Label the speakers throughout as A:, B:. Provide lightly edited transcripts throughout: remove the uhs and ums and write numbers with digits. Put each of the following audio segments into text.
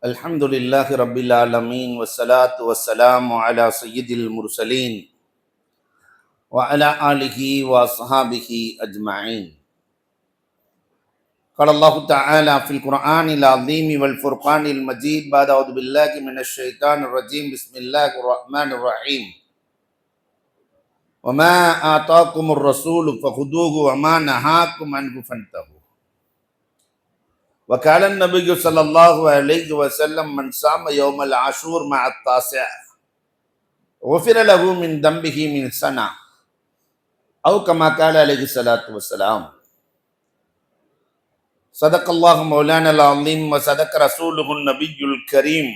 A: الحمد لله رب العالمين والصلاة والسلام على سيد المرسلين وعلى آله وصحابه أجمعين. قال الله تعالى في القرآن العظيم والفرقان المجيد بعد أعوذ بالله من الشيطان الرجيم بسم الله الرحمن الرحيم. وما آتاكم الرسول فخذوه وما نهاكم عنه فانتهوا. وقال النبي صلى الله عليه وسلم من صام يوم العاشور مع التاسع غفر له من ذنبه من سنة أو كما قال عليه الصلاة والسلام. صدق الله مولانا العظيم وصدق رسوله النبي الكريم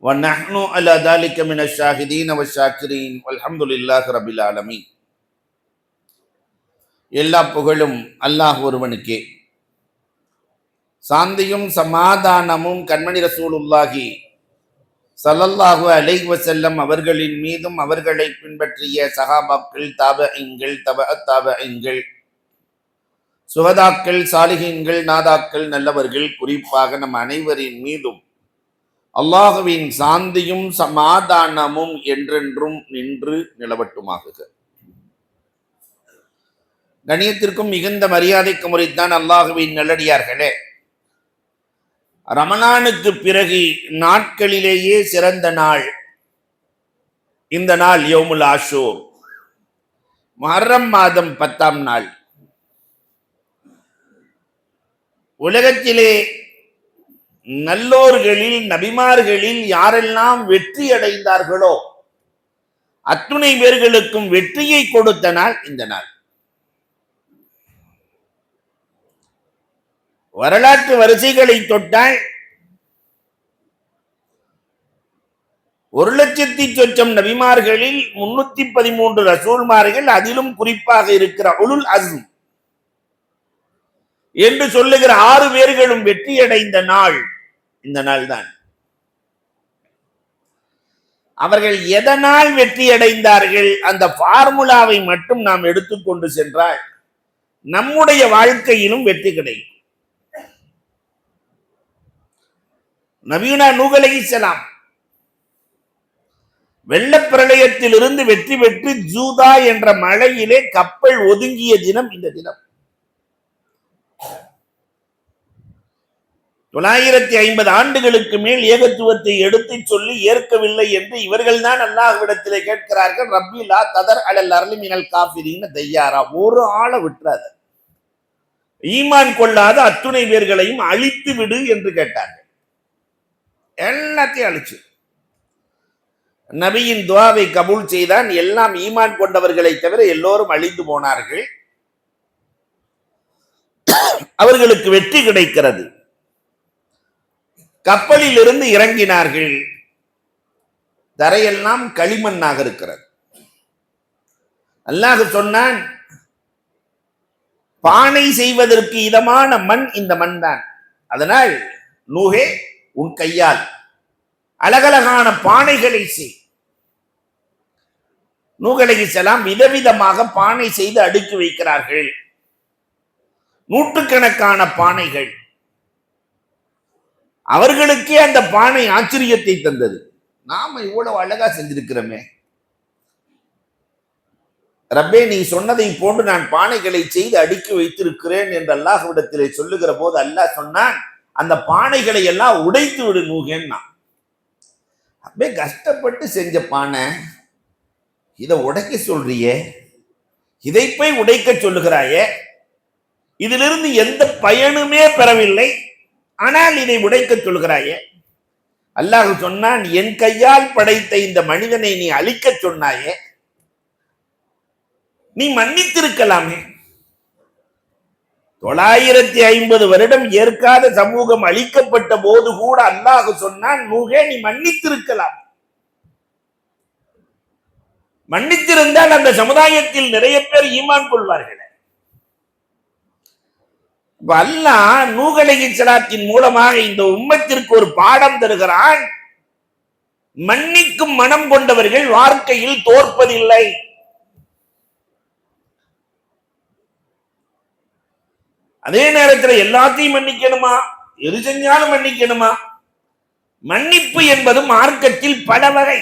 A: ونحن على ذلك من الشاهدين والشاكرين والحمد لله رب العالمين. எல்லா புகழும் அல்லாஹ் ஒருவனுக்கே. சாந்தியும் சமாதானமும் கண்மணி ரசூலுல்லாஹி ஸல்லல்லாஹு அலைஹி வஸல்லம் அவர்களின் மீதும் அவர்களை பின்பற்றிய சஹாபாக்கள், தாபஈன்கள், தபஅத்தாபஈன்கள், சுஹதாக்கள், சாலிஹீன்கள், நாதாக்கள், நல்லவர்கள், குறிப்பாக நம் அனைவரின் மீதும் அல்லாஹுவின் சாந்தியும் சமாதானமும் என்றென்றும் நின்று நிலவட்டுமாகுக. கணியத்திற்கும் மிகுந்த மரியாதைக்கு முறைத்தான் அல்லாஹுவின் நல்லடியார்களே, ரமலானுக்கு பிறகு நாட்களிலேயே சிறந்த நாள் இந்த நாள் யௌமுல் ஆஷூர், முஹர்ரம் மாதம் 10ஆம் நாள். உலகத்திலே நல்லோர்களில் நபிமார்களில் யாரெல்லாம் வெற்றி அடைந்தார்களோ அத்துணை பேர்களுக்கும் வெற்றியை கொடுத்த நாள் இந்த நாள். வரலாற்று வரிசைகளை தொட்டால் 1,00,000 நபிமார்களில் 313 ரசூல்மார்கள், அதிலும் குறிப்பாக இருக்கிற உலுல் அஸ்ம் என்று சொல்லுகிற 6 பேர்களும் வெற்றியடைந்த நாள் இந்த நாள் தான். அவர்கள் எதனால் வெற்றியடைந்தார்கள்? அந்த பார்முலாவை மட்டும் நாம் எடுத்துக்கொண்டு சென்றால் நம்முடைய வாழ்க்கையிலும் வெற்றி கிடைக்கும். நபீனா நூஹ் அலைஹிஸ்ஸலாம் வெள்ளப்பிரளயத்தில் இருந்து வெற்றி பெற்று ஜூதா என்ற மலையிலே கப்பல் ஒதுங்கிய தினம் இந்த தினம். 950 ஆண்டுகளுக்கு மேல் ஏகத்துவத்தை எடுத்து சொல்லி ஏற்கவில்லை என்று இவர்கள் தான் அல்லாஹ்விடத்திலே கேட்கிறார்கள், ரப்பி லா ததர் அலல் அர்லி மினல் காஃபிரீன தையாரா, ஒரு ஆளை விட்டுறாத, ஈமான் கொள்ளாத அத்துணை பேர்களையும் அழித்து விடு என்று கேட்டார்கள். எல்லாத்தையும் அழிச்சு நபியின் துஆவை கபூல் செய்தான். எல்லாம் ஈமான் கொண்டவர்களை தவிர எல்லோரும் அழிந்து போனார்கள். அவர்களுக்கு வெற்றி கிடைக்கிறது. கப்பலில் இருந்து இறங்கினார்கள். தரையெல்லாம் களிமண்ணாக இருக்கிறது. அல்லாஹ் சொன்னான், பானை செய்வதற்கு இதமான மண் இந்த மண் தான். அதனால் நூஹே உன் கையால் அழகழகான பானைகளை செய். நூஹ் அலைஹிஸ்ஸலாம் விதவிதமாக பானை செய்து அடுக்கி வைக்கிறார்கள். நூற்றுக்கணக்கான பானைகள். அவர்களுக்கே அந்த பானை ஆச்சரியத்தை தந்தது. நாம இவ்வளவு அழகா செஞ்சிருக்கிறோமே, ரப்பே நீ சொன்னதை போன்று நான் பானைகளை செய்து அடுக்கி வைத்திருக்கிறேன் என்று அல்லாஹ்விடத்திலே சொல்லுகிற போது அல்லாஹ் சொன்னான், அந்த பானைகளை எல்லாம் உடைத்து விடு நூஹேன்னா. அப்படியே கஷ்டப்பட்டு செஞ்ச பானை, இதை உடைக்க சொல்றியே, இதை போய் உடைக்க சொல்லுகிறாயே, இதிலிருந்து எந்த பயனுமே பெறவில்லை, ஆனால் இதை உடைக்க சொல்கிறாயே. அல்லாஹ் சொன்னான், என் கையால் படைத்த இந்த மனிதனை நீ அழிக்க சொன்னாயே, நீ மன்னித்திருக்கலாமே. 950 வருடம் ஏற்காத சமூகம் அழிக்கப்பட்ட போது கூட அல்லாஹ் சொன்னான், நூஹே நீ மன்னித்திருக்கலாம். மன்னித்திருந்தால் அந்த சமுதாயத்தில் நிறைய பேர் ஈமான் கொள்வார்கள். அல்லாஹ் நூஹ் அலைஹிஸ்ஸலாத்தின் மூலமாக இந்த உம்மத்திற்கு ஒரு பாடம் தருகிறான். மன்னிக்கும் மனம் கொண்டவர்கள் வாழ்க்கையில் தோற்பதில்லை. அதே நேரத்தில் எல்லாத்தையும் மன்னிக்கணுமா? எது செஞ்சாலும் மன்னிக்கணுமா? மன்னிப்பு என்பது மார்க்கத்தில் பல வகை.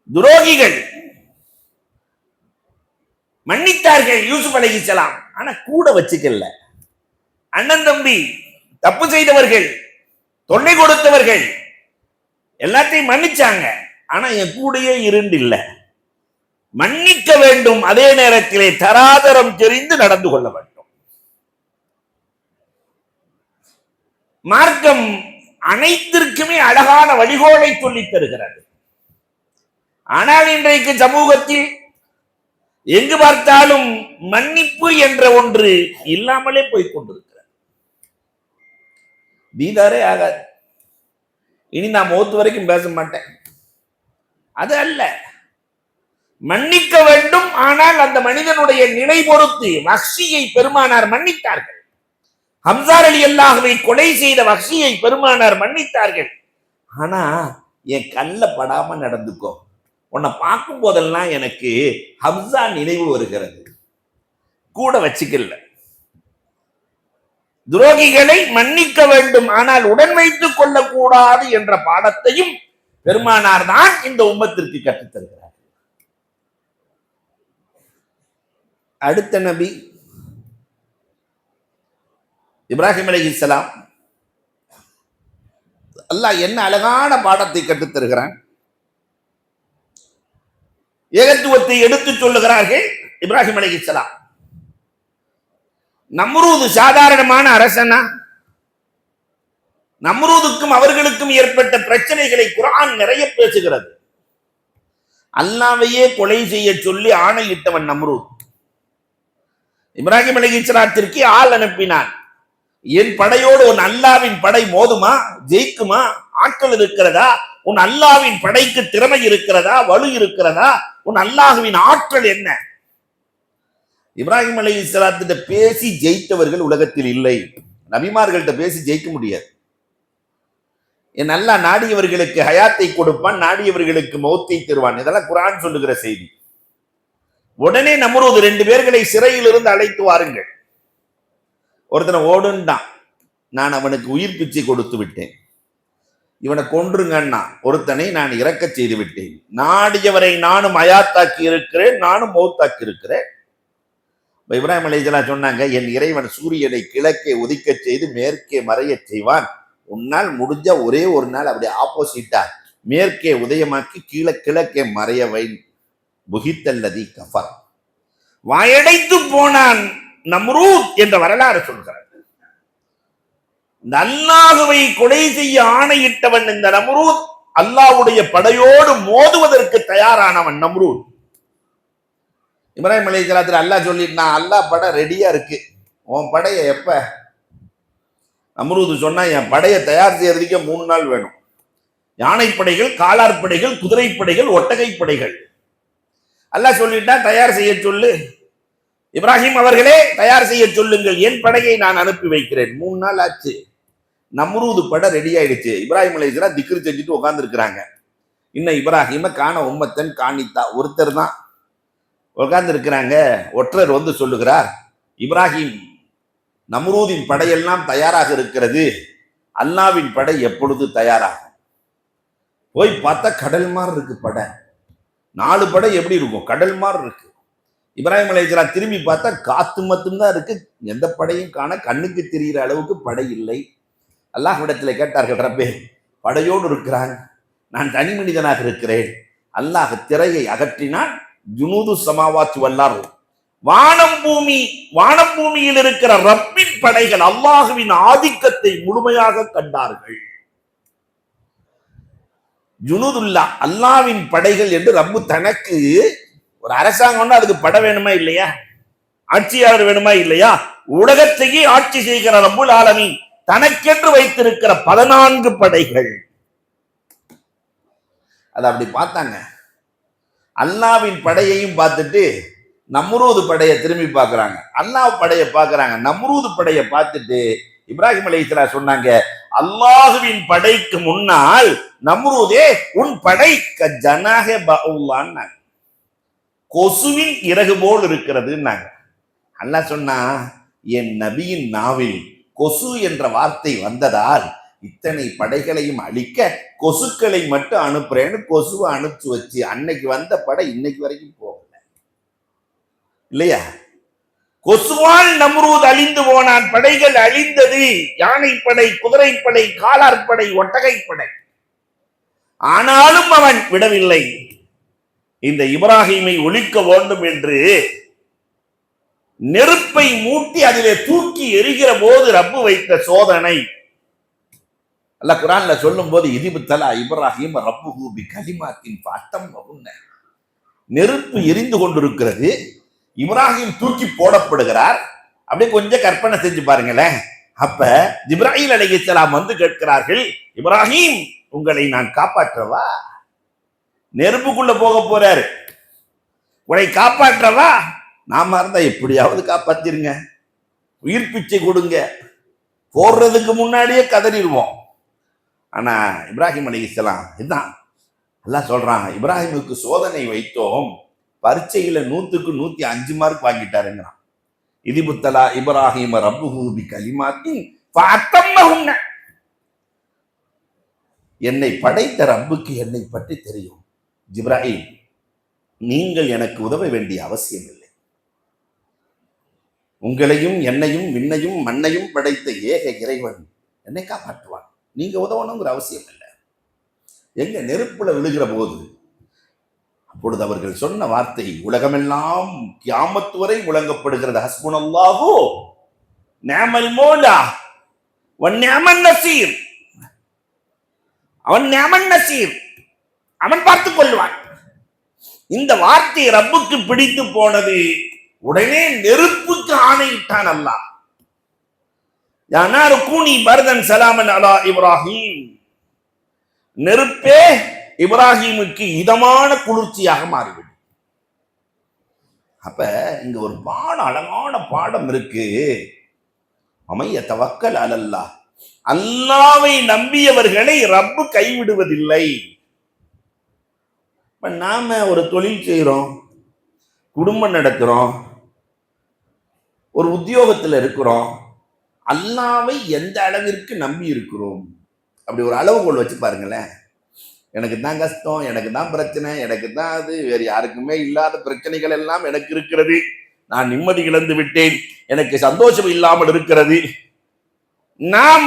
A: துரோகிகள் மன்னித்தார்கள் யூசுப் அலைஹிஸ்ஸலாம், ஆனா கூட வச்சுக்கல. அண்ணன் தம்பி தப்பு செய்தவர்கள், தொல்லை கொடுத்தவர்கள் எல்லாத்தையும் மன்னிச்சாங்க, ஆனா என் கூடயே இருந்து இல்ல. மன்னிக்க வேண்டும், அதே நேரத்திலே தராதரம் தெரிந்து நடந்து கொள்ள வேண்டும். மார்க்கம் அனைத்திற்குமே அழகான வழிகோலை சொல்லித் தருகிறது. ஆனால் இன்றைக்கு சமூகத்தில் எங்கு பார்த்தாலும் மன்னிப்பு என்ற ஒன்று இல்லாமலே போய்க் கொண்டிருக்கிறது. தீதாரே ஆகாது, இனி நான் மௌத்து வரைக்கும் பேச மாட்டேன், அது அல்ல. மன்னிக்க வேண்டும், ஆனால் அந்த மனிதனுடைய நிலை பொறுத்து. வஹ்ஷியை பெருமானார் மன்னித்தார்கள். ஹம்ஸா ரலியல்லாஹுவை கொலை செய்த வஹ்ஷியை பெருமானார் மன்னித்தார்கள். ஆனா என் கல்ல படாம நடந்துக்கோ, உன்னை பார்க்கும் போதெல்லாம் எனக்கு ஹம்ஸா நினைவு வருகிறது, கூட வச்சுக்கல. துரோகிகளை மன்னிக்க வேண்டும், ஆனால் உடன் வைத்துக் கொள்ளக்கூடாது என்ற பாடத்தையும் பெருமானார் தான் இந்த உம்மத்திற்கு கற்றுத் தருகிறார். அடுத்த நபி இப்ராஹிம் அலைஹிஸ்ஸலாம். அல்லாஹ் என்ன அழகான பாடத்தை கற்றுத் தருகிறான். ஏகத்துவத்தை எடுத்துச் சொல்லுகிறார்கள் இப்ராஹிம் அலைஹிஸ்ஸலாம். நம்ரூது சாதாரணமான அரசனா? நம்ரூதுக்கும் அவர்களுக்கும் ஏற்பட்ட பிரச்சனைகளை குர்ஆன் நிறைய பேசுகிறது. அல்லாஹ்வையே கொலை செய்ய சொல்லி ஆணையிட்டவன் நம்ரூத். இப்ராஹிம் அலைஹிஸ்ஸலாத்திற்கு ஆள் அனுப்பினான். என் படையோடு உன் அல்லாவின் படை மோதுமா, ஜெயிக்குமா, ஆற்றல் இருக்கிறதா, உன் அல்லாவின் படைக்கு திறமை இருக்கிறதா, வலு இருக்கிறதா, உன் அல்லாஹ்வின் ஆற்றல் என்ன? இப்ராஹிம் அலைஹிஸ்ஸலாத்திட்ட பேசி ஜெயித்தவர்கள் உலகத்தில் இல்லை. நபிமார்கள்ட்ட பேசி ஜெயிக்க முடியாது. என் அல்லாஹ் நாடியவர்களுக்கு ஹயாத்தை கொடுப்பான், நாடியவர்களுக்கு மௌத்தை தருவான். இதெல்லாம் குர்ஆன் சொல்லுகிற செய்தி. உடனே நம்ரூத் 2 பேர்களை சிறையில் இருந்து அழைத்து வாருங்கள். ஒருத்தனை ஓடுன்றான், நான் அவனுக்கு உயிர் பிச்சை கொடுத்து விட்டேன், இவனை கொன்றுங்கன்னா. ஒருத்தனை நான் இறக்க செய்து விட்டேன், நாடியவரை நானும் ஹயாத்தாக்கி இருக்கிறேன், நானும் மௌத்தாக்கி இருக்கிறேன். இப்ராஹிம் அலைஹிஸ்ஸலாம் சொன்னாங்க, என் இறைவன் சூரியனை கிழக்கே உதிக்க செய்து மேற்கே மறைய செய்வான். உன்னால் முடிஞ்ச ஒரே ஒரு நாள் அப்படி ஆப்போசிட்டா மேற்கே உதயமாக்கி கிழக்கே மறையவை. புகித்தல்லதி கஃபர், வாயடைத்து போனான் நம்ரூத் என்ற வரலாறு சொல்கிறார். இந்த அல்லாஹ்வை கொலை செய்ய ஆணையிட்டவன் இந்த நம்ரூத், அல்லாஹ்வுடைய படையோடு மோதுவதற்கு தயாரானவன் நம்ரூத். இப்ராஹிம் அலைஹிஸ்ஸலாத்துல அல்லாஹ் சொல்லிட்டான், அல்லாஹ் படை ரெடியா இருக்கு, உன் படையை எப்ப? நம்ரூத் சொன்னா, என் படையை தயார் செய்யறதுக்கே 3 நாள் வேணும். யானைப்படைகள், காலார்படைகள், குதிரைப்படைகள், ஒட்டகைப்படைகள். அல்லாஹ் சொல்லிட்டான், தயார் செய்ய சொல்லு. இப்ராஹிம் அவர்களே தயார் செய்ய சொல்லுங்கள், என் படையை நான் அனுப்பி வைக்கிறேன். 3 நாள் ஆச்சு, நம்ரூது படை ரெடி ஆயிடுச்சு. இப்ராஹிம் அலைஹிஸ்ஸலாம் திக்ர் செஞ்சுட்டு உட்கார்ந்து இருக்கிறாங்க. இன்னும் இப்ராஹிம காண உம்மத்தன் காணித்தா, ஒருத்தர் தான் உட்கார்ந்து இருக்கிறாங்க. ஒற்றர் வந்து சொல்லுகிறார், இப்ராஹிம், நம்ரூதின் படையெல்லாம் தயாராக இருக்கிறது, அல்லாவின் படை எப்பொழுது தயாராகும்? போய் பார்த்தா கடல் மாதிரி இருக்கு படை. 4 படை எப்படி இருக்கும்? கடல் மாதிரி இருக்கு. இப்ராஹிம் அலைஹிஸ்ஸலாம் திரும்பி பார்த்தா காத்து மட்டும்தான் இருக்கு, எந்த படையும் காண, கண்ணுக்கு தெரிகிற அளவுக்கு படை இல்லை. அல்லாஹ்விடத்தில் கேட்டார்கள், ரப்பே, படையோடு இருக்கிறான், நான் தனி மனிதனாக இருக்கிறேன். அல்லாஹ் திரையை அகற்றினான். ஜுனூது சமாவாத்து வல்லார், வானம் பூமியில் இருக்கிற ரப்பின் படைகள் அல்லாஹ்வின் ஆதிக்கத்தை முழுமையாக கண்டார்கள். ஜுனூதுல்லா, அல்லாஹ்வின் படைகள் என்று ரப்பு தனக்கு ஒரு அரசாங்கம்னா அதுக்கு படை வேணுமா இல்லையா? ஆட்சியாளர் வேணுமா இல்லையா? உலகத்தையே ஆட்சி செய்கிற ரப்புல் ஆலமீன் தனக்கென்று வைத்திருக்கிற 14 படைகள். அது அப்படி பார்த்தாங்க. அல்லாஹ்வின் படையையும் பார்த்துட்டு நம்ரூது படையை திரும்பி பார்க்கறாங்க, அல்லாஹ் படையை பார்க்கறாங்க. நம்ரூது படையை பார்த்துட்டு இப்ராஹிம் அலைஹிஸ்ஸலாம் சொன்னாங்க, அல்லாஹ்வின் படைக்கு முன்னால் நம்ரூதே உன் படை ஜனாஹ பவுல்லான்னு, கொசுவின் இறகு போல் இருக்கிறது. அல்லாஹ் சொன்னா, என் நபியின் நாவில் கொசு என்ற வார்த்தை வந்ததால் இத்தனை படைகளையும் அழிக்க கொசுக்களை மட்டும் அனுப்புறேன்னு கொசுவை அனுப்பிச்சு வச்சு அன்னைக்கு வந்த படை இன்னைக்கு வரைக்கும் போகல இல்லையா? கொசுவால் நம்ரூத் அழிந்து போனான், படைகள் அழிந்தது. யானைப்படை, குதிரைப்படை, காலாற்படை, ஒட்டகைப்படை. ஆனாலும் அவன் விடவில்லை. இந்த இப்ராஹீமை ஒழிக்க வேண்டும் என்று நெருப்பை மூட்டி அதிலே தூக்கி எரிகிற போது ரப்பு வைத்த சோதனை. அல்லாஹ் குர்ஆன்ல சொல்லும் போது இதிபுத்தலா இப்ராஹீம் ரப்புஹு பிகலிமாத்தின் ஃபஅத்தம்மஹுன்ன. நெருப்பு எரிந்து கொண்டிருக்கிறது, இப்ராஹிம் தூக்கி போடப்படுகிறார். அப்படியே கொஞ்சம் கற்பனை செஞ்சு பாருங்களேன். அப்ப ஜிப்ராயில் அலைஹிஸ்ஸலாம் வந்து கேட்கிறார்கள், இப்ராஹிம் உங்களை நான் காப்பாற்றவா? நெருப்புக்குள்ள போக போறாரு, உன்னை காப்பாற்றவா? நாம இருந்தா எப்படியாவது காப்பாத்திருங்க, உயிர் பிச்சை கொடுங்க, போடுறதுக்கு முன்னாடியே கதறிடுவோம். ஆனா இப்ராஹிம் அலைஹிஸ்ஸலாம் இதுதான் அல்லாஹ் சொல்றான், இப்ராஹிமுக்கு சோதனை வைத்தோம், பரீட்சையில 100க்கு 105 மார்க் வாங்கிட்டாருங்கிறான். இதிபுத்தலா இப்ராஹிம் ரப்புஹு பிகலிமாத்தின் ஃபஅத்தம்மஹுன்ன. என்னை படைத்த ரப்புக்கு என்னை பற்றி தெரியும். ஜிப்ராயில், நீங்கள் எனக்கு உதவ வேண்டிய அவசியம் இல்லை. உங்களையும் என்னையும் விண்ணையும் மண்ணையும் படைத்த ஏக இறைவன் என்னை காப்பாற்றுவான், நீங்க உதவணுங்கிற அவசியம் இல்லை. எங்க நெருப்புல விழுகிற போது அப்பொழுது அவர்கள் சொன்ன வார்த்தை உலகமெல்லாம் கியாமத் வரை முழங்கப்படுகிறது. ஹஸ்புனல்லாஹு நிஅமல் மௌலா வ நிஅமன் நஸீர். அவன் நிஅமன் நஸீர், அவன் பார்த்துக் கொள்வான். இந்த வார்த்தை ரப்புக்கு பிடித்து போனது. உடனே நெருப்புக்கு ஆணையிட்டான் அல்லாஹ், யா நாரு கூனி பர்தன் சலாமன் அலா இப்ராஹீம். நெருப்பே இப்ராஹீமுக்கு இதமான குளிர்ச்சியாக மாறிவிடும். அப்ப இங்க ஒரு அழகான பாடம் இருக்கு. அமைய தவக்கல் அலல்லாஹ், அல்லாஹ்வை நம்பியவர்களை ரப்பு கைவிடுவதில்லை. நாம ஒரு தொழில் செய்யறோம், குடும்பம் நடத்துறோம், ஒரு உத்தியோகத்தில் இருக்கிறோம், அல்லாஹ்வை எந்த அளவிற்கு நம்பி இருக்கிறோம்? அப்படி ஒரு அளவுகோல் வச்சு பாருங்களேன். எனக்கு தான் கஷ்டம், எனக்கு தான் பிரச்சனை, எனக்கு தான் அது, வேறு யாருக்குமே இல்லாத பிரச்சனைகள் எல்லாம் எனக்கு இருக்கிறது, நான் நிம்மதி இழந்து விட்டேன், எனக்கு சந்தோஷம் இல்லாமல் இருக்கிறது. நாம்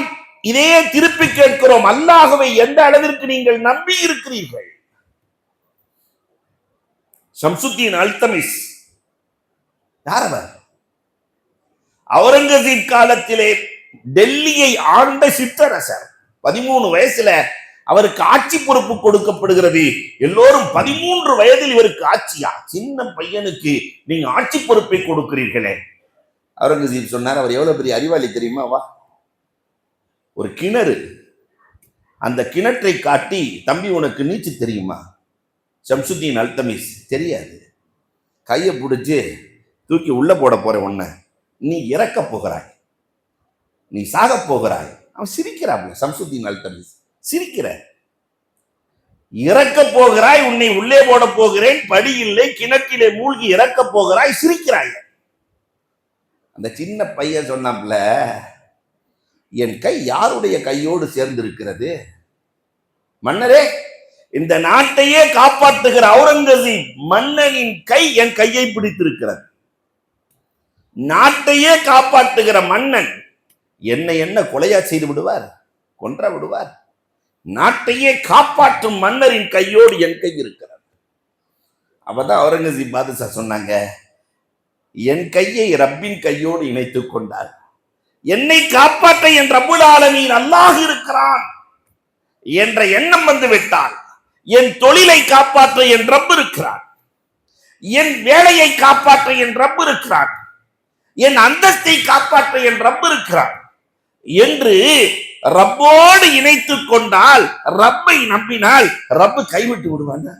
A: இதே திருப்பி கேட்கிறோம், அல்லாஹ்வை எந்த அளவிற்கு நீங்கள் நம்பி இருக்கிறீர்கள்? ஷம்சுத்தீன் அல்தமிஸ் யார் அவர்? அவுரங்கசீப் காலத்திலே டெல்லியை ஆண்ட சிற்றரசர். 13 வயசுல அவருக்கு ஆட்சி பொறுப்பு கொடுக்கப்படுகிறது. எல்லோரும் 13 வயதில் இவருக்கு ஆட்சியா? சின்ன பையனுக்கு நீங்க ஆட்சி பொறுப்பை கொடுக்கிறீர்களே. அவுரங்கசீப் சொன்னார், அவர் எவ்வளவு பெரிய அறிவாளி தெரியுமா? வா, ஒரு கிணறு, அந்த கிணற்றை காட்டி, தம்பி உனக்கு நீச்சல் தெரியுமா? ஷம்சுத்தீன் அல்தமிஸ் தெரியாது. கையை பிடிச்சு தூக்கி உள்ள போட போற, உன்னை நீ இறக்க போகிறாய், நீ சாக போகிறாய். அவன் சிரிக்கிறான். ஷம்சுத்தீன் அல்தமிஸ் சிரிக்கிற, இறக்க போகிறாய், உன்னை உள்ளே போட போகிறேன், படி இல்லை, கிணற்றிலே மூழ்கி இறக்க போகிறாய், சிரிக்கிறாய். அந்த சின்ன பையன் சொன்னாப்ல, என் கை யாருடைய கையோடு சேர்ந்திருக்கிறது? மன்னரே, இந்த நாட்டையே காப்பாற்றுகிற அவுரங்கசீப் மன்னனின் கை என் கையை பிடித்திருக்கிறது. நாட்டையே காப்பாற்றுகிற மன்னன் என்னை என்ன கொலையா செய்து விடுவார்? கொன்ற விடுவார்? நாட்டையே காப்பாற்றும் மன்னரின் கையோடு என் கை இருக்கிறது. அப்பதான் அவுரங்கசீப் பாதுஷா சொன்னாங்க, என் கையை ரப்பின் கையோடு இணைத்துக் கொண்டார். என்னை காப்பாற்ற என் ரப்புல் ஆலமீன் அல்லாஹ் இருக்கிறான் என்ற எண்ணம் வந்து விட்டால், என் தொழிலை காப்பாற்ற என் ரப்பு இருக்கிறான், என் வேலையை காப்பாற்ற என் ரப்பு இருக்கிறான், என் அந்தஸ்தை காப்பாற்ற என் ரப்பு இருக்கிறான் என்று ரப்போடு இணைத்துக் கொண்டால், ரப்பை நம்பினால் ரப்பு கைவிட்டு விடுவானா?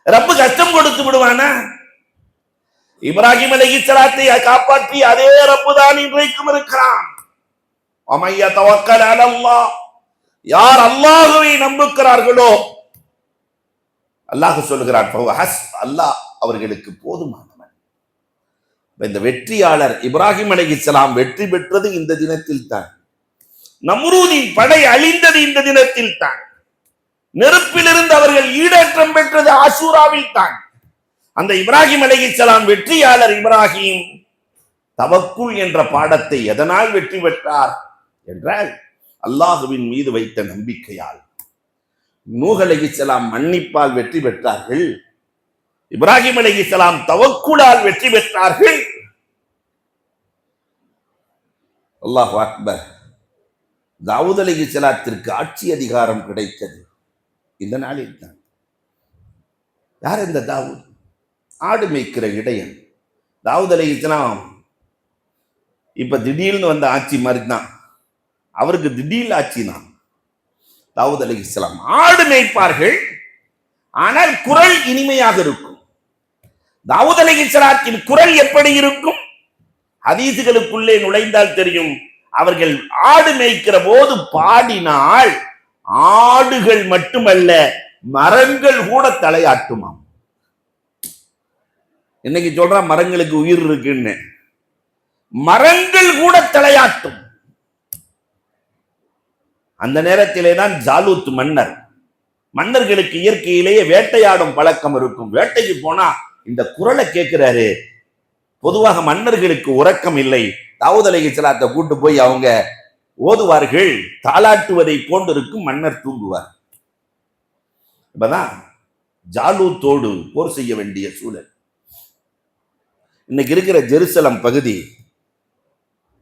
A: ரப்பு கஷ்டம் கொடுத்து விடுவானா? இப்ராஹிம் அலைஹிஸ்ஸலாத்தை காப்பாற்றி அதே ரப்பு தான் இன்றைக்கும் இருக்கிறான். அமைய தவக்கல் அலல்லாஹ், யார் அல்லாஹ்வை நம்புகிறார்களோ, அல்லாஹ் சொல்லுகிறான், அல்லாஹ் அவர்களுக்கு போதுமானவன். இந்த வெற்றியாளர் இப்ராஹிம் அலைஹிஸ்ஸலாம் வெற்றி பெற்றது இந்த தினத்தில் தான். நம்ரூதின் படை அழிந்தது இந்த தினத்தில் தான். நெருப்பிலிருந்து அவர்கள் ஈடேற்றம் பெற்றது ஆஷூராவில் தான். அந்த இப்ராஹிம் அலைஹிஸ்ஸலாம் வெற்றியாளர் இப்ராஹிம் தவக்குல் என்ற பாடத்தை எதனால் வெற்றி பெற்றார் என்றால் அல்லாஹுவின் மீது வைத்த நம்பிக்கையால். நூஹ் அலைஹிஸ்ஸலாம் மன்னிப்பால் வெற்றி பெற்றார்கள். இப்ராஹிம் அலைஹிஸ்ஸலாம் தவக்குலால் வெற்றி பெற்றார்கள். அல்லாஹ் அக்பர். தாவூத் அலைஹிஸ்ஸலாத்திற்கு ஆட்சி அதிகாரம் கிடைத்தது இந்த நாளில் தான். யார் இந்த தாவூத்? ஆடு மேய்க்கிற இடையன். தாவூத் அலைஹிஸ்ஸலாம் இப்ப திடீர்னு வந்த ஆட்சி மாதிரி தான். அவருக்கு திடீர் ஆட்சி தான். தாவூத் அலைஹிஸ்ஸலாம் ஆடு மேய்ப்பார்கள், ஆனால் குரல் இனிமையாக இருக்கும். தாவூத் அலைஹிஸ்ஸலாத்தின் குரல் எப்படி இருக்கும்? ஹதீசுகளுக்குள்ளே நுழைந்தால் தெரியும். அவர்கள் ஆடு மேய்க்கிற போது பாடினால் ஆடுகள் மட்டுமல்ல மரங்கள் கூட தலையாட்டுமாம். இன்னைக்கு சொல்ற மரங்களுக்கு உயிர் இருக்குன்னு, மரங்கள் கூட தலையாட்டும். அந்த நேரத்திலே தான் ஜாலூத் மன்னர், மன்னர்களுக்கு இயற்கையிலேயே வேட்டையாடும் பழக்கம் இருக்கும். வேட்டைக்கு போனா இந்த குரலை கேட்கிறாரு. பொதுவாக மன்னர்களுக்கு உறக்கம் இல்லை. தாவூத் அலைஹிஸ்ஸலாத்தை கூட்டு போய் அவங்க ஓதுவார்கள். தாலாட்டுவதை போன்றிருக்கும், மன்னர் தூங்குவார். இப்பதான் ஜாலூத்தோடு போர் செய்ய வேண்டிய சூழல். இன்னைக்கு இருக்கிற ஜெருசலம் பகுதி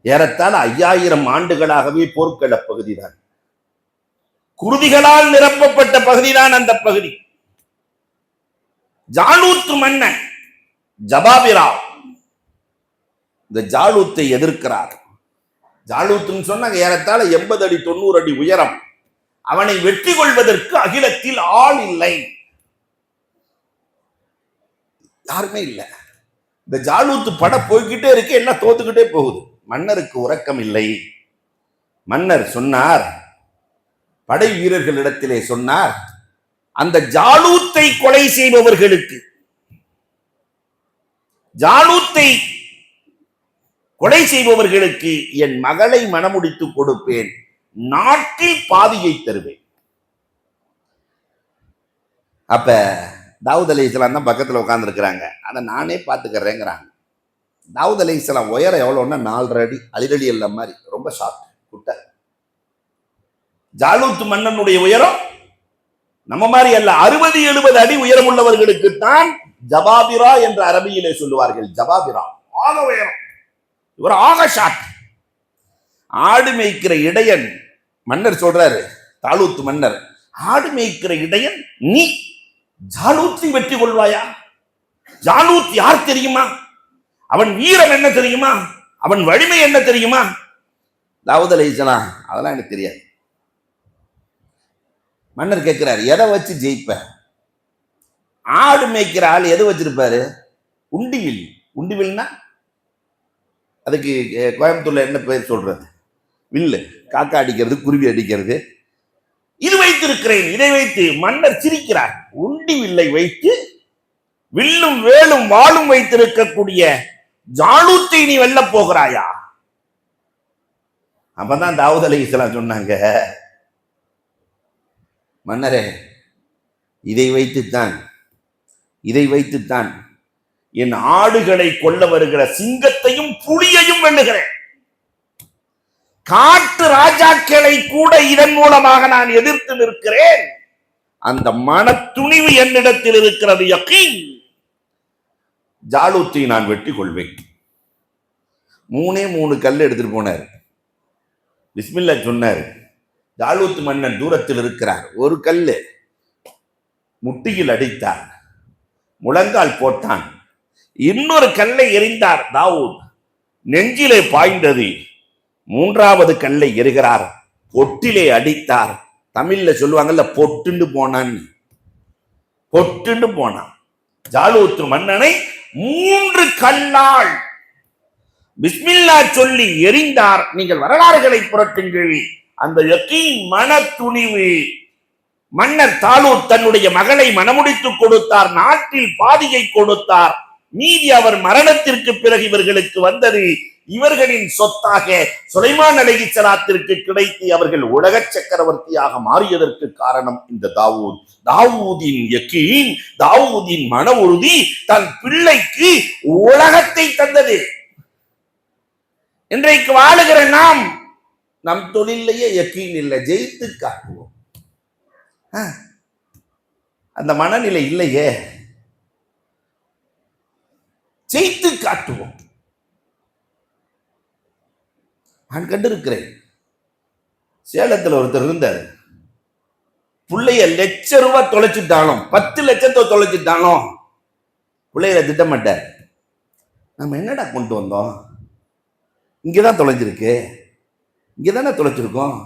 A: ஏறத்தாழ 5000 ஆண்டுகளாகவே போர்க்கள பகுதி தான். குருதிகளால் நிரப்பப்பட்ட பகுதிதான் அந்த பகுதி. ஜாலூத் மன்னன் ஜபாபிரா இந்த ஜாலூத்தை எதிர்க்கிறார். ஜாலூத்துன்னு சொன்னாங்க ஏறத்தாழ 80 அடி 90 அடி உயரம். அவனை வெற்றி கொள்வதற்கு அகிலத்தில் ஆள் இல்லை, யாருமே இல்லை. இந்த ஜாலூத்து பட போய்கிட்டே இருக்கு, எல்லாம் தோத்துக்கிட்டே போகுது. மன்னருக்கு உறக்கம் இல்லை. மன்னர் சொன்னார், படை வீரர்களிடத்திலே சொன்னார், அந்த ஜாலூத்தை கொலை செய்பவர்களுக்கு, ஜாலூத்தை கொலை செய்பவர்களுக்கு என் மகளை மணமுடித்து கொடுப்பேன், நாட்டில் பாதியை தருவேன். அப்ப தாவூத் அலைஹிஸ்ஸலாம் தான் பக்கத்துல உட்கார்ந்து இருக்கிறாங்க. அதை நானே பார்த்துக்கிறேங்கிறாங்க. தாவூத் அலைஹிஸ்ஸலாம் உயரம் எவ்வளவுன்னா 4.5 அடி, அலிரடி அல்ல மாதிரி ரொம்ப ஷார்ட் குட்டை. ஜாலூத் மன்னனுடைய உயரம் நம்ம மாதிரி அல்ல, 60-70 அடி உயரம் உள்ளவர்களுக்கு தான் ஜபாபிரா என்ற அரபியிலே சொல்லுவார்கள். ஜபாபிரா ஆக உயரம், இவர் ஆக ஷார்ட். ஆடு மேய்க்கிற இடையன் மன்னர் சொல்றாரு, தாலூத் மன்னர், ஆடு மேய்க்கிற இடையன் நீ ஜாலூத்தை வெற்றி கொள்வாயா? ஜாலூத் யார் தெரியுமா? அவன் வீரம் என்ன தெரியுமா? அவன் வலிமை என்ன தெரியுமா? தாவூத் அலைஹிஸ்ஸலாம் அதெல்லாம் எனக்கு தெரியாது. மன்னர் கேட்கிறார், எதை வச்சு ஜெயிப்ப? ஆடு மேய்க்கிற ஆள் எதை வச்சிருப்பாரு? உண்டிவில். உண்டிவில்னா அதுக்கு கோயம்புத்தூர்ல என்ன பேர் சொல்றது? வில்லு. காக்கா அடிக்கிறது, குருவி அடிக்கிறது. இது வைத்திருக்கிறேன். இதை வைத்து மன்னர் சிரிக்கிறார். உண்டி வில்லை வைத்து, வில்லும் வேலும் வாளும் வைத்திருக்கக்கூடிய ஜாலூத்தை நீ வெல்ல போகிறாயா? அப்பதான் தாவூத் அலைஹிஸ்ஸலாம் சொன்னாங்க, மன்னரே, இதை வைத்துத்தான் என் ஆடுகளை கொள்ள வருகிற சிங்கத்தையும் புலியையும் வெல்லுகிறேன். காட்டு ராஜாக்களை கூட இதன் மூலமாக நான் எதிர்த்து நிற்கிறேன். அந்த மன துணிவு என்னிடத்தில் இருக்கிறது. யகீன். ஜாலூத்தை நான் வெற்றி கொள்வேன். 3 கல் எடுத்துட்டு போனார். பிஸ்மில்லா சொன்னார். ஜாலூத் மன்னன் தூரத்தில் இருக்கிறார். ஒரு கல்லு முட்டியில் அடித்தார், முழங்கால் போட்டான். இன்னொரு கல்லை எறிந்தார். தாவூத் நெஞ்சிலே பாய்ந்தது. 3வது கல்லை எறிகிறார், பொட்டிலே அடித்தார். தமிழ்ல சொல்லுவாங்கல்ல, பொட்டுண்டு போனான். பொட்டுண்டு போனான். ஜாலூத் மன்னனை 3 கல்லால் பிஸ்மில்லா சொல்லி எறிந்தார். நீங்கள் வரலாறுகளை புரட்டுங்கள். அந்த யகீன், மன துணிவு. மன்னர் தாலூத் தன்னுடைய மகளை மணமுடித்து கொடுத்தார், நாட்டில் பாதியை கொடுத்தார். மீதி அவர் மரணத்திற்கு பிறகு இவர்களுக்கு வந்தது இவர்களின் சொத்தாக சுலைமான் அலைஹிஸ்ஸலாத்திற்கு கிடைத்து அவர்கள் உலக சக்கரவர்த்தியாக மாறியதற்கு காரணம் இந்த தாவூத். தாவூதின் யகீன், தாவூதின் மன உறுதி தன் பிள்ளைக்கு உலகத்தை தந்தது. இன்றைக்கு வாழுகிற நாம் நம் தொழிலேயே யகீன் இல்லை, ஜெயித்து காட்டுவோம். அந்த மனநிலை இல்லையே, ஜெயித்து காட்டுவோம். நான் கண்டிருக்கிறேன், சேலத்தில் ஒருத்தர் இருந்தார், பிள்ளைய ₹1,00,000 தொலைச்சிட்டாலும் 10 லட்சத்தை தொலைச்சிட்டாலும் பிள்ளைகளை திட்டமாட்டார். நம்ம என்னடா கொண்டு வந்தோம், இங்கதான் தொலைஞ்சிருக்கு, இங்கதானே தொலைச்சிருக்கோம்,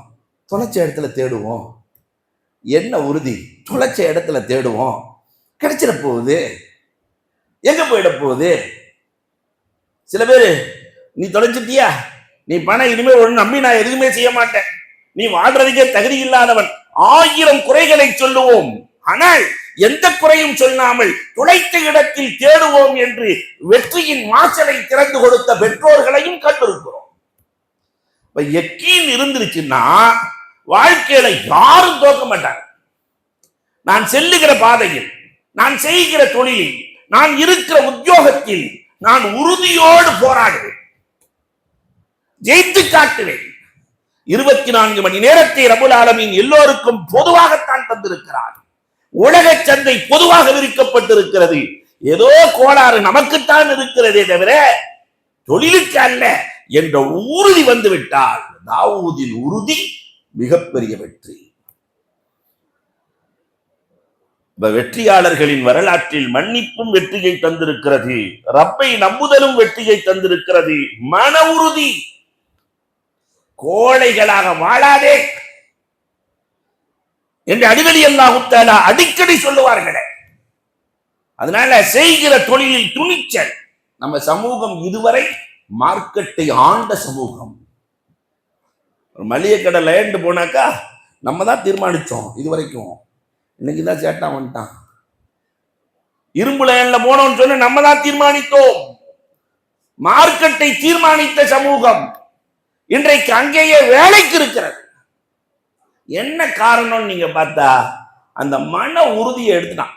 A: தொலைச்ச இடத்துல தேடுவோம். என்ன உறுதி, தொலைச்ச இடத்துல தேடுவோம், கிடைச்சிட போகுது, எங்க போயிட போகுது. சில பேர் நீ தொலைச்சிட்டியா, நீ பணம் இனிமே ஒண்ணு நம்பி நான் எதுவுமே செய்ய மாட்டேன், நீ வாழ்றதுக்கே தகுதி இல்லாதவன், 1000 குறைகளை சொல்லுவோம். ஆனால் எந்த குறையும் சொல்லாமல் துளைத்த இடத்தில் தேடுவோம் என்று வெற்றியின் வாசலை திறந்து கொடுத்த பெற்றோர்களையும் கண்டிருக்கிறோம். யக்கீன் இருந்துருச்சுன்னா வாழ்க்கையில யாரும் தோக்க மாட்டாங்க. நான் செல்லுகிற பாதையில், நான் செய்கிற தொழிலில், நான் இருக்கிற உத்தியோகத்தில் நான் உறுதியோடு போராடுவேன், ஜெயித்து காட்டுவேன். 24 மணி நேரத்தை ரப்புல் ஆலமீன் எல்லோருக்கும் பொதுவாகத்தான் தந்திருக்கிறார். உலக சந்தை பொதுவாக விரிக்கப்பட்டிருக்கிறது. ஏதோ கோளாறு நமக்குத்தான் இருக்கிறதே தவிர தொழிலுக்கு அல்ல என்ற உறுதி வந்துவிட்டால் தாவூதின் உறுதி மிகப்பெரிய வெற்றி. வெற்றியாளர்களின் வரலாற்றில் மன்னிப்பும் வெற்றியை தந்திருக்கிறது, ரப்பை நம்புதலும் வெற்றியை தந்திருக்கிறது. மன உறுதி, கோழைகளாக வாழாதே என்று அடிக்கடி அல்லாஹ் தஆலா அடிக்கடி சொல்லுவார்களே. அதனால செய்கிற தொழிலில் துணிச்சல். நம்ம சமூகம் இதுவரை மார்க்கெட்டை ஆண்ட சமூகம். ஒரு மளிகை கடை லேண்ட் போனாக்கா நம்ம தான் தீர்மானிச்சோம் இதுவரைக்கும். இன்னைக்குதான் சேட்டா வந்துட்டான். இரும்பு லைன்ல போனோம்னு சொன்ன நம்ம தான் தீர்மானித்தோம். மார்க்கெட்டை தீர்மானித்த சமூகம் இன்றைக்கு அங்கேயே வேலைக்கு இருக்கிறது. என்ன காரணம் நீங்க பார்த்தா அந்த மன உறுதியை எடுத்துட்டான்.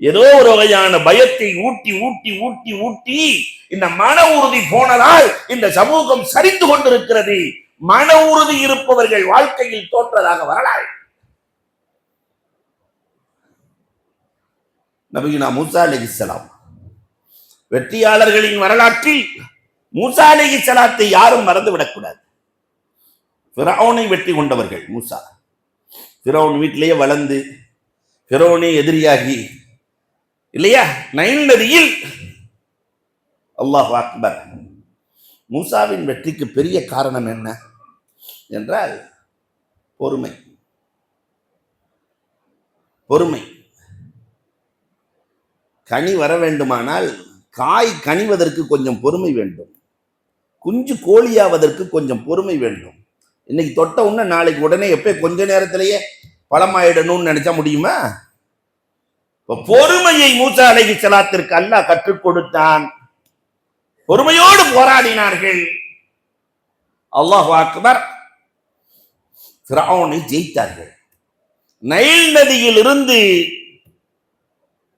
A: ஏதோ ஒரு வகையான பயத்தை ஊட்டி ஊட்டி ஊட்டி ஊட்டி இந்த மன உறுதி போனதால் இந்த சமூகம் சரிந்து கொண்டிருக்கிறது. மன உறுதி இருப்பவர்கள் வாழ்க்கையில் தோற்றதாக வரலாறு. நபியுனா மூசா அலைஹிஸ்ஸலாம் வெற்றியாளர்களின் வரலாற்றில் மூசா அலைஹிஸ்ஸலாத்தை யாரும் மறந்து விடக்கூடாது. ஃபிரௌனை வெற்றி கொண்டவர்கள் மூசா. ஃபிரௌன் வீட்டிலேயே வளர்ந்து ஃபிரௌனை எதிரியாகி இல்லையா, நைல் நதியில். அல்லாஹ் அக்பர். மூசாவின் வெற்றிக்கு பெரிய காரணம் என்ன என்றால் பொறுமை. பொறுமை. கனி வர வேண்டுமானால் காய் கனிவதற்கு கொஞ்சம் பொறுமை வேண்டும், குஞ்சு கோழியாவதற்கு கொஞ்சம் பொறுமை வேண்டும். இன்னைக்கு தொட்ட உடனே நாளைக்கு உடனே எப்ப கொஞ்ச நேரத்திலேயே பழமாயிடணும்னு நினைச்சா முடியுமா? பொறுமையை மூசா அலைஹிஸ்ஸலாத்திற்கு அல்லாஹ் கற்றுக் கொடுத்தான். பொறுமையோடு போராடினார்கள். அல்லாஹ் அக்பர். ஃபிரௌனை ஜெயித்தார்கள். நைல் நதியில் இருந்து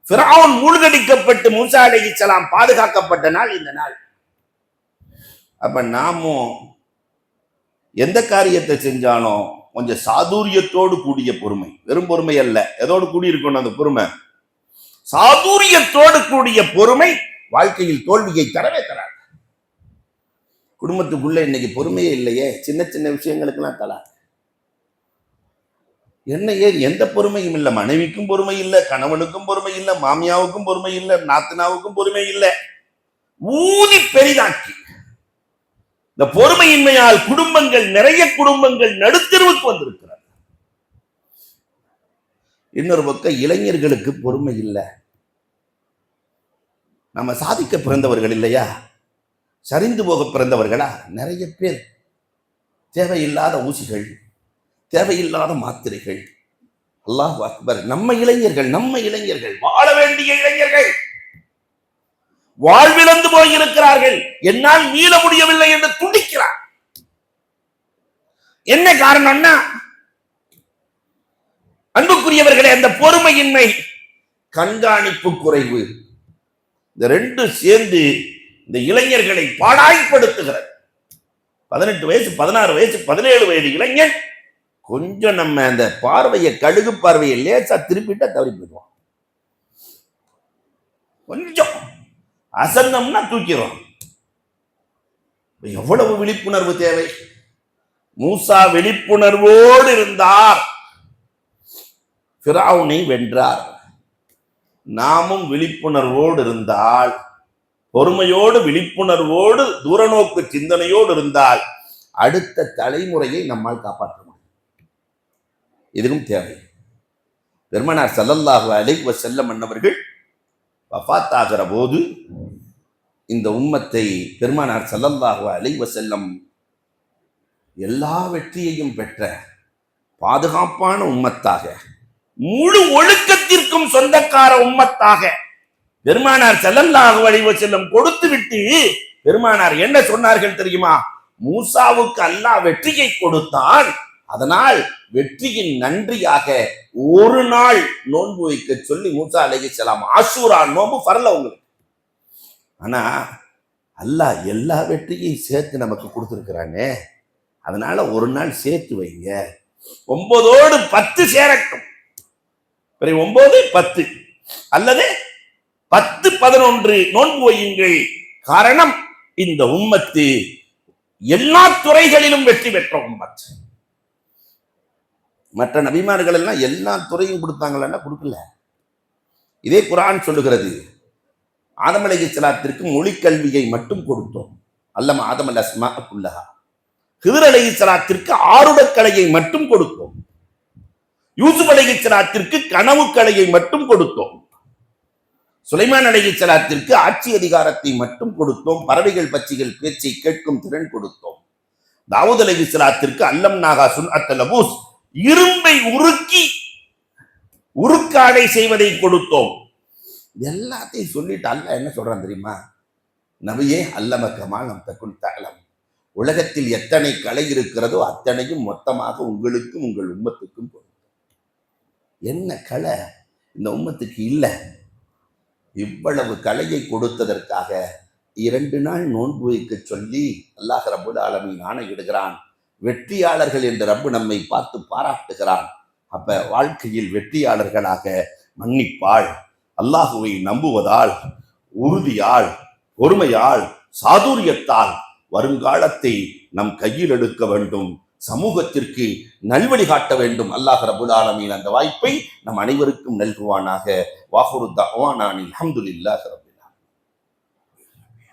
A: ஃபிரௌன் மூழ்கடிக்கப்பட்டு மூசா அலைஹிஸ்ஸலாம் பாதுகாக்கப்பட்ட நாள் இந்த நாள். அப்ப நாமும் எந்த காரியத்தை செஞ்சாலும் கொஞ்சம் சாதுரியத்தோடு கூடிய பொறுமை, வெறும் பொறுமை அல்ல, எதோடு கூடி இருக்கணும் அந்த பொறுமை, சாதுரியத்தோடு கூடிய பொறுமை வாழ்க்கையில் தோல்வியை தரவே தராது. குடும்பத்துக்குள்ள இன்னைக்கு பொறுமையே இல்லையே, சின்ன சின்ன விஷயங்களுக்கெல்லாம் தலா. என்ன ஏன் எந்த பொறுமையும் இல்லை. மனைவிக்கும் பொறுமை இல்லை, கணவனுக்கும் பொறுமை இல்லை, மாமியாவுக்கும் பொறுமை இல்லை, நாத்தனாவுக்கும் பொறுமை இல்லை. ஊதி பெரிதாக்கி இந்த பொறுமையின்மையால் குடும்பங்கள், நிறைய குடும்பங்கள் நடுத்தெருவுக்கு வந்திருக்கிறது. இன்னொரு பக்கம் இளைஞர்களுக்கு பொறுமை இல்லை. நம்ம சாதிக்க பிறந்தவர்கள் இல்லையா, சரிந்து போக பிறந்தவர்களா நிறைய பேர். தேவையில்லாத ஊசிகள், தேவையில்லாத மாத்திரைகள். அல்லாஹ் அக்பர். நம்ம இளைஞர்கள் வாழ வேண்டிய இளைஞர்கள் வாழ்விழந்து போயிருக்கிறார்கள், என்னால் மீள முடியவில்லை என்று துடிக்கிறார். என்ன காரணம்னா, அன்புக்குரியவர்களே, அந்த பொறுமையின்மை, கண்காணிப்பு குறைவு, இந்த ரெண்டு சேர்ந்து இந்த இளைஞர்களை பாடாய்படுத்துகிறது. 18 வயசு, 16 வயசு, 17 வயது இளைஞன் கொஞ்சம் நம்ம அந்த பார்வையை, கழுகு பார்வையை லேசா திருப்பிட்டா தவறி போயிடுவான். கொஞ்சம் அசந்தம்னா தூக்கிறோம். எவ்வளவு விழிப்புணர்வு தேவை! மூசா விழிப்புணர்வோடு இருந்தார், ஃபிரௌனை வென்றார். நாமும் விழிப்புணர்வோடு இருந்தால், பொறுமையோடு, விழிப்புணர்வோடு, தூரநோக்கு சிந்தனையோடு இருந்தால் அடுத்த தலைமுறையை நம்மால் காப்பாற்ற முடியும். இதுவும் தேவை. பெருமானார் ஸல்லல்லாஹு அலைஹி வஸல்லம் அன்னவர்கள் வஃபாத் ஆகிற போது இந்த உம்மத்தை பெருமானார் ஸல்லல்லாஹு அலைஹி வஸல்லம் எல்லா வெற்றியையும் பெற்ற பாதுகாப்பான உம்மத்தாக, முழு ஒழுக்கத்திற்கும் சொந்தக்கார உம்மத்தாக பெருமானார் ஸல்லல்லாஹு அலைஹி வஸல்லம் கொடுத்து விட்டு பெருமானார் என்ன சொன்னார்கள் தெரியுமா? மூசாவுக்கு அல்லாஹ் வெற்றியை கொடுத்தான், அதனால் வெற்றியின் நன்றியாக ஒரு நாள் நோன்பு வைக்க சொல்லி மூசா அலைஹிஸ்ஸலாம் ஆஷூரா நோன்பு ஃபர்ல உங்களுக்கு. ஆனா அல்லாஹ் எல்லா வெற்றியையும் சேர்த்து நமக்கு கொடுத்துருக்கிறானே, அதனால ஒரு நாள் சேர்த்து வைங்க. 9ஓடு 10 சேரட்டும். 9, 10 அல்லது 10, 11 நோன்பு வையுங்கள். காரணம், இந்த உம்மத்து எல்லா துறைகளிலும் வெற்றி பெற்ற உம்மத். மற்ற நபிமார்கள் எல்லாம் எல்லா துறையும் கொடுத்தாங்களா? கொடுக்கல. இதே குர்ஆன் சொல்லுகிறது, ஆதம் அலைஹிஸ்ஸலாத்திற்கு மொழி கல்வியை மட்டும் கொடுத்தோம். அல்லம ஆதம் அல் அஸ்மா குல்லஹா. ஹிதர் அலைஹிஸ்ஸலாத்திற்கு ஆருடக் கலையை மட்டும் கொடுத்தோம். யூசுப் அலைஹிஸ்ஸலாத்திற்கு கனவு கலையை மட்டும் கொடுத்தோம். சுலைமான் அலைஹிஸ்ஸலாத்திற்கு ஆட்சி அதிகாரத்தை மட்டும் கொடுத்தோம். பறவைகள் பட்சிகள் பேச்சை கேட்கும் திறன் கொடுத்தோம். தாவூத் அலைஹிஸ்ஸலாத்திற்கு அல்லம்னாஹா சுன்அத்தல் லபூஸ், இரும்பை உருக்கி உருக்காடை செய்வதை கொடுத்தோம். எல்லாத்தையும் சொல்லிட்டு அல்லாஹ் என்ன சொல்றான் தெரியுமா? நபியே, அல்லமக்கமா லம் தகுன் தஅலம், உலகத்தில் எத்தனை கலை இருக்கிறதோ அத்தனையும் மொத்தமாக உங்களுக்கும் உங்கள் உம்மத்துக்கும் கொடுத்தோம். என்ன கலை இந்த உம்மத்துக்கு இல்லை? இவ்வளவு கலையை கொடுத்ததற்காக 2 நாள் நோன்பு வைக்க சொல்லி அல்லாஹ் ரப்புல் ஆலமீன் ஆணையிடுகிறான். வெற்றியாளர்கள் என்று ரப்பு நம்மை பார்த்து பாராட்டுகிறான். அப்ப வாழ்க்கையில் வெற்றியாளர்களாக மன்னிப்பால், அல்லாஹுவை நம்புவதால், உறுதியால், பொறுமையால், சாதுரியத்தால் வருங்காலத்தை நம் கையில் எடுக்க வேண்டும். சமூகத்திற்கு நல்வழி காட்ட வேண்டும். அல்லாஹ் ரப்புல் ஆலமீன் அந்த வாய்ப்பை நம் அனைவருக்கும் நல்குவானாக. வாஹுரு தஅவானா அல்ஹம்துலில்லாஹி ரப்பில்